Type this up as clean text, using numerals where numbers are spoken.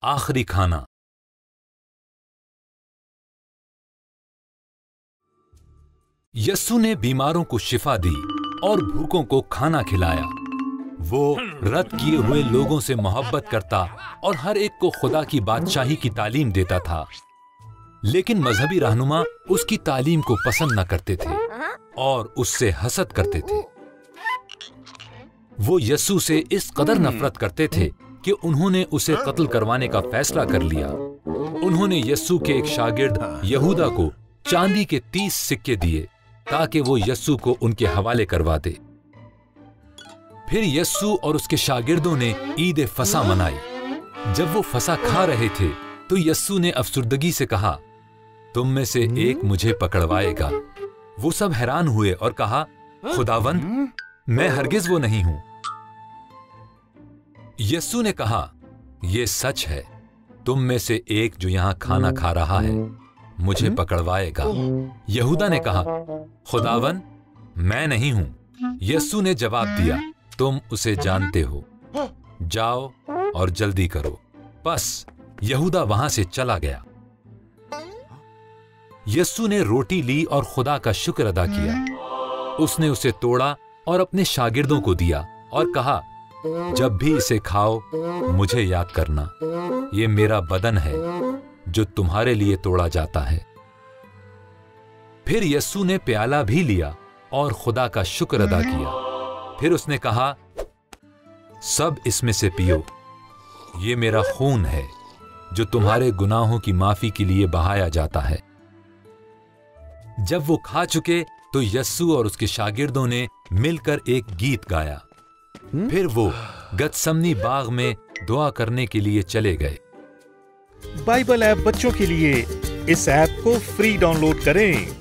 आखिरी खाना। यस्सु ने बीमारों को शिफा दी और भूखों को खाना खिलाया। वो रद्द किए हुए लोगों से मोहब्बत करता और हर एक को खुदा की बादशाही की तालीम देता था। लेकिन मजहबी रहनुमा उसकी तालीम को पसंद न करते थे और उससे हसद करते थे। वो यस्सु से इस कदर नफरत करते थे कि उन्होंने उसे कत्ल करवाने का फैसला कर लिया। उन्होंने यस्सु के एक शागिर्द यहूदा को चांदी के 30 सिक्के दिए ताकि वो यस्सु को उनके हवाले करवा दे। फिर यस्सु और उसके शागिर्दों ने ईद फसा मनाई। जब वो फसा खा रहे थे तो यस्सु ने अफसुर्दगी से कहा, तुम में से एक मुझे पकड़वाएगा। वो सब हैरान हुए और कहा, खुदावंद, मैं हरगिज वो नहीं हूं। यस्सु ने कहा, यह सच है, तुम में से एक जो यहां खाना खा रहा है मुझे पकड़वाएगा। यहूदा ने कहा, खुदावन, मैं नहीं हूं। यस्सु ने जवाब दिया, तुम उसे जानते हो, जाओ और जल्दी करो। बस यहूदा वहां से चला गया। यस्सु ने रोटी ली और खुदा का शुक्र अदा किया। उसने उसे तोड़ा और अपने शागिर्दों को दिया और कहा, जब भी इसे खाओ मुझे याद करना, ये मेरा बदन है जो तुम्हारे लिए तोड़ा जाता है। फिर यस्सु ने प्याला भी लिया और खुदा का शुक्र अदा किया। फिर उसने कहा, सब इसमें से पियो, ये मेरा खून है जो तुम्हारे गुनाहों की माफी के लिए बहाया जाता है। जब वो खा चुके तो यस्सु और उसके शागिर्दों ने मिलकर एक गीत गाया। फिर वो गतसमनी बाग में दुआ करने के लिए चले गए। बाइबल ऐप बच्चों के लिए इस ऐप को फ्री डाउनलोड करें।